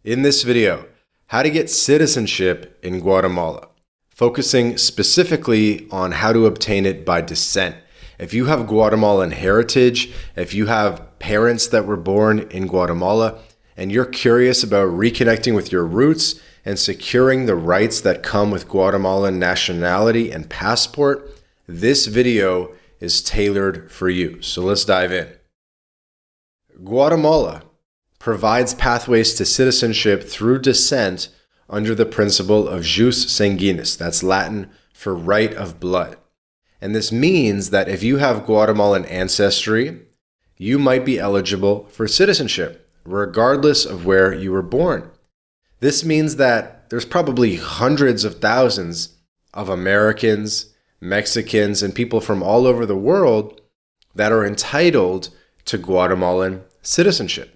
In this video, how to get citizenship in Guatemala, focusing specifically on how to obtain it by descent. If you have Guatemalan heritage, if you have parents that were born in Guatemala, and you're curious about reconnecting with your roots and securing the rights that come with Guatemalan nationality and passport, this video is tailored for you. So let's dive in. Guatemala provides pathways to citizenship through descent under the principle of jus sanguinis. That's Latin for right of blood. And this means that if you have Guatemalan ancestry, you might be eligible for citizenship, regardless of where you were born. This means that there's probably hundreds of thousands of Americans, Mexicans, and people from all over the world that are entitled to Guatemalan citizenship.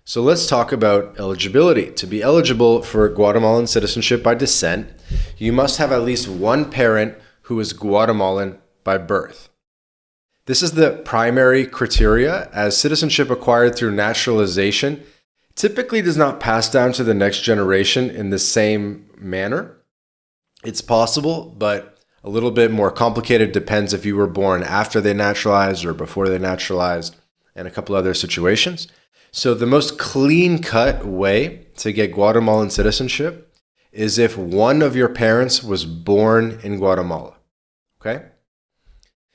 So let's talk about eligibility. To be eligible for Guatemalan citizenship by descent, you must have at least one parent who is Guatemalan by birth. This is the primary criteria, as citizenship acquired through naturalization typically does not pass down to the next generation in the same manner. It's possible, but a little bit more complicated. Depends if you were born after they naturalized or before they naturalized, and a couple other situations. So the most clean-cut way to get Guatemalan citizenship is if one of your parents was born in Guatemala, okay?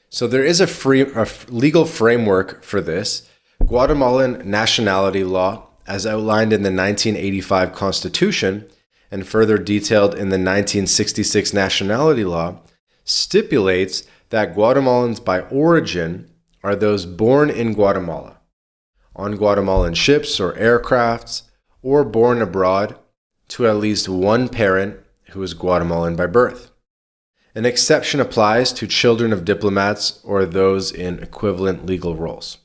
So there is a legal framework for this. Guatemalan nationality law, as outlined in the 1985 Constitution and further detailed in the 1966 nationality law, stipulates that Guatemalans by origin are those born in Guatemala, on Guatemalan ships or aircrafts, or born abroad to at least one parent who is Guatemalan by birth. An exception applies to children of diplomats or those in equivalent legal roles.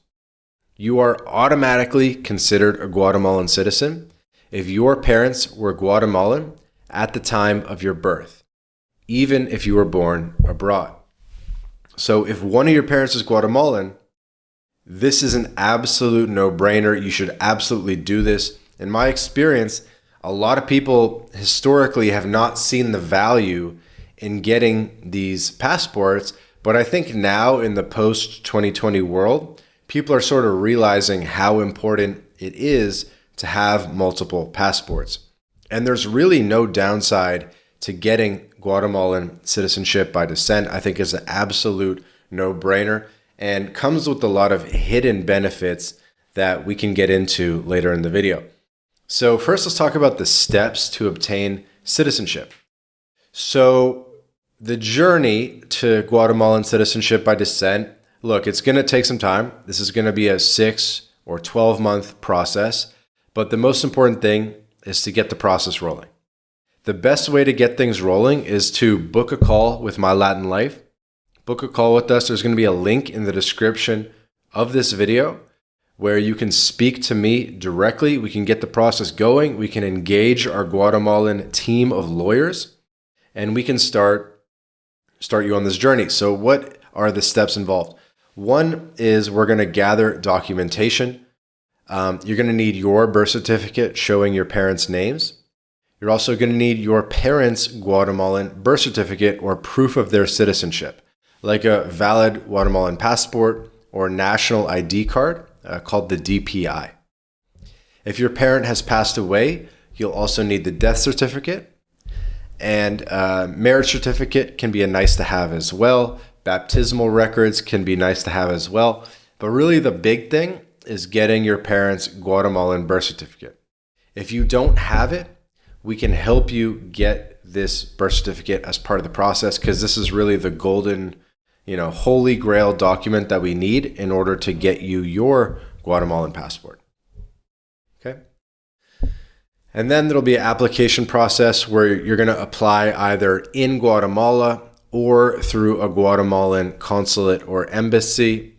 You are automatically considered a Guatemalan citizen if your parents were Guatemalan at the time of your birth, even if you were born abroad. So if one of your parents is Guatemalan, this is an absolute no-brainer. You should absolutely do this. In my experience, a lot of people historically have not seen the value in getting these passports, but I think now in the post-2020 world, people are sort of realizing how important it is to have multiple passports. And there's really no downside to getting Guatemalan citizenship by descent. I think it's an absolute no-brainer and comes with a lot of hidden benefits that we can get into later in the video. So first, let's talk about the steps to obtain citizenship. So the journey to Guatemalan citizenship by descent, look, it's going to take some time. This is going to be a 6 or 12-month process, but the most important thing is to get the process rolling. The best way to get things rolling is to book a call with MyLatinLife. Book a call with us. There's going to be a link in the description of this video where you can speak to me directly. We can get the process going. We can engage our Guatemalan team of lawyers, and we can start you on this journey. So what are the steps involved? One is we're going to gather documentation. You're going to need your birth certificate showing your parents' names. You're also going to need your parents' Guatemalan birth certificate or proof of their citizenship, like a valid Guatemalan passport or national ID card called the DPI. If your parent has passed away, you'll also need the death certificate, and marriage certificate can be a nice to have as well. Baptismal records can be nice to have as well. But really the big thing is getting your parents' Guatemalan birth certificate. If you don't have it, we can help you get this birth certificate as part of the process, because this is really the golden, holy grail document that we need in order to get you your Guatemalan passport. Okay? And then there'll be an application process where you're going to apply either in Guatemala or through a Guatemalan consulate or embassy.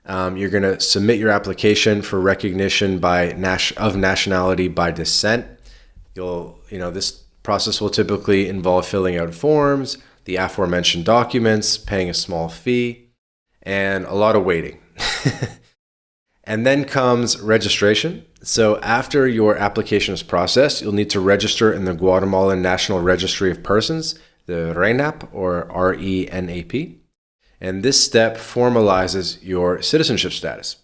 You're going to submit your application for recognition of nationality by descent. This process will typically involve filling out forms, the aforementioned documents, paying a small fee, and a lot of waiting. And then comes registration. So after your application is processed, you'll need to register in the Guatemalan National Registry of Persons, the RENAP or RENAP. And this step formalizes your citizenship status.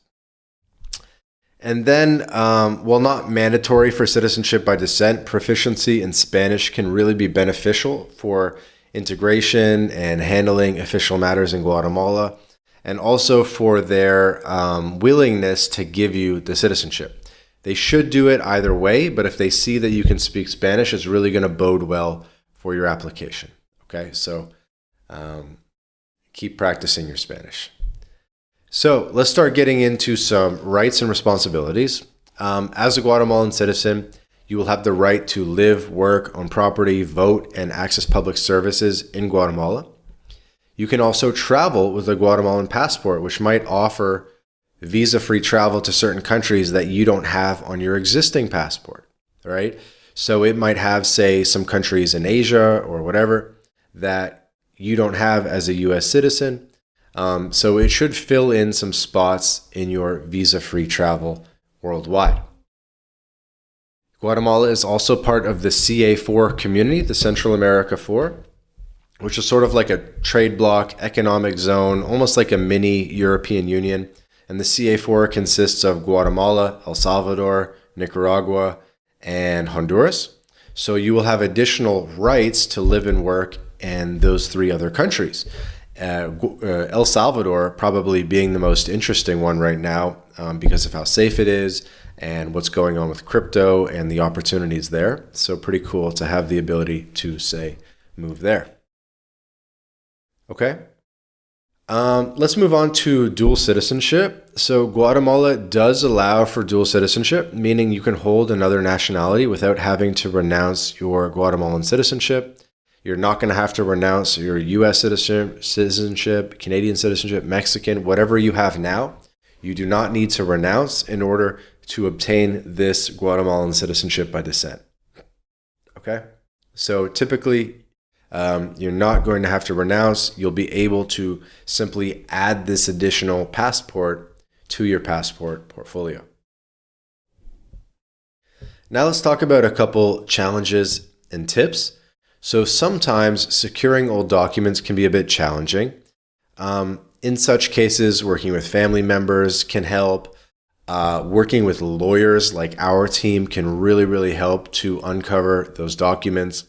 And then, while not mandatory for citizenship by descent, proficiency in Spanish can really be beneficial for integration and handling official matters in Guatemala, and also for their willingness to give you the citizenship. They should do it either way, but if they see that you can speak Spanish, it's really going to bode well for your application. Okay, so keep practicing your Spanish. So let's start getting into some rights and responsibilities. As a Guatemalan citizen, you will have the right to live, work, own property, vote, and access public services in Guatemala. You can also travel with a Guatemalan passport, which might offer visa-free travel to certain countries that you don't have on your existing passport, right? So it might have, say, some countries in Asia or whatever that you don't have as a U.S. citizen. So it should fill in some spots in your visa-free travel worldwide. Guatemala is also part of the CA4 community, the Central America 4, which is sort of like a trade bloc, economic zone, almost like a mini European Union. And the CA4 consists of Guatemala, El Salvador, Nicaragua, and Honduras. So you will have additional rights to live and work in those three other countries. El Salvador probably being the most interesting one right now because of how safe it is and what's going on with crypto and the opportunities there. So pretty cool to have the ability to, say, move there. Okay. Let's move on to dual citizenship. So Guatemala does allow for dual citizenship, meaning you can hold another nationality without having to renounce your Guatemalan citizenship. You're not going to have to renounce your U.S. citizenship, Canadian citizenship, Mexican, whatever you have now. You do not need to renounce in order to obtain this Guatemalan citizenship by descent. Okay? So typically, you're not going to have to renounce. You'll be able to simply add this additional passport to your passport portfolio. Now let's talk about a couple challenges and tips. So sometimes securing old documents can be a bit challenging. In such cases, working with family members can help. Working with lawyers like our team can really, really help to uncover those documents.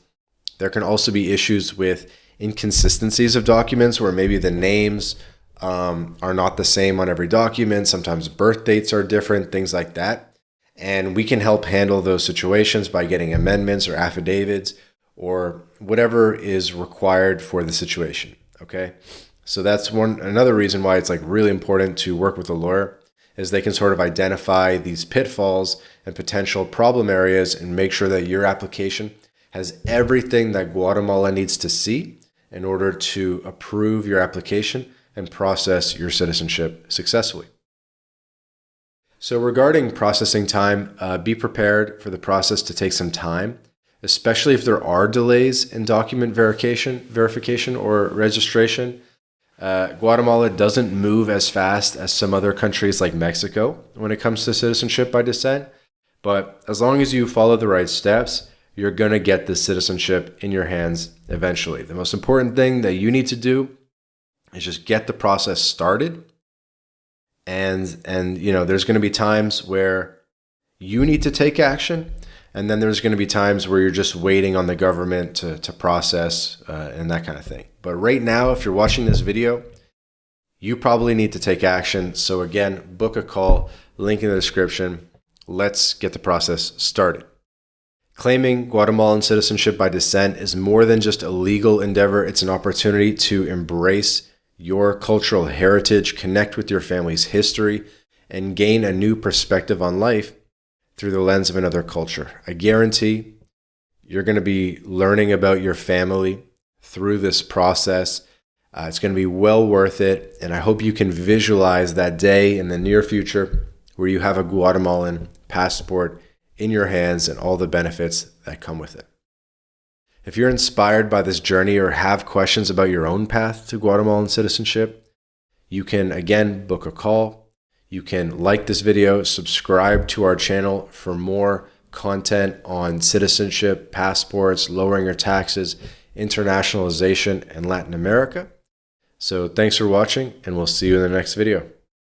There can also be issues with inconsistencies of documents where maybe the names are not the same on every document. Sometimes birth dates are different, things like that. And we can help handle those situations by getting amendments or affidavits or whatever is required for the situation. Okay. So that's another reason why it's like really important to work with a lawyer, is they can sort of identify these pitfalls and potential problem areas and make sure that your application has everything that Guatemala needs to see in order to approve your application and process your citizenship successfully. So regarding processing time, be prepared for the process to take some time, especially if there are delays in document verification or registration. Guatemala doesn't move as fast as some other countries like Mexico when it comes to citizenship by descent, but as long as you follow the right steps, you're going to get the citizenship in your hands eventually. The most important thing that you need to do is just get the process started. And you know, there's going to be times where you need to take action, and then there's going to be times where you're just waiting on the government to process and that kind of thing. But right now, if you're watching this video, you probably need to take action. So again, book a call, link in the description. Let's get the process started. Claiming Guatemalan citizenship by descent is more than just a legal endeavor. It's an opportunity to embrace your cultural heritage, connect with your family's history, and gain a new perspective on life through the lens of another culture. I guarantee you're going to be learning about your family through this process. It's going to be well worth it, and I hope you can visualize that day in the near future where you have a Guatemalan passport in your hands and all the benefits that come with it. If you're inspired by this journey or have questions about your own path to Guatemalan citizenship, you can again book a call. You can like this video, subscribe to our channel for more content on citizenship, passports, lowering your taxes, internationalization, and Latin America. So thanks for watching, and we'll see you in the next video.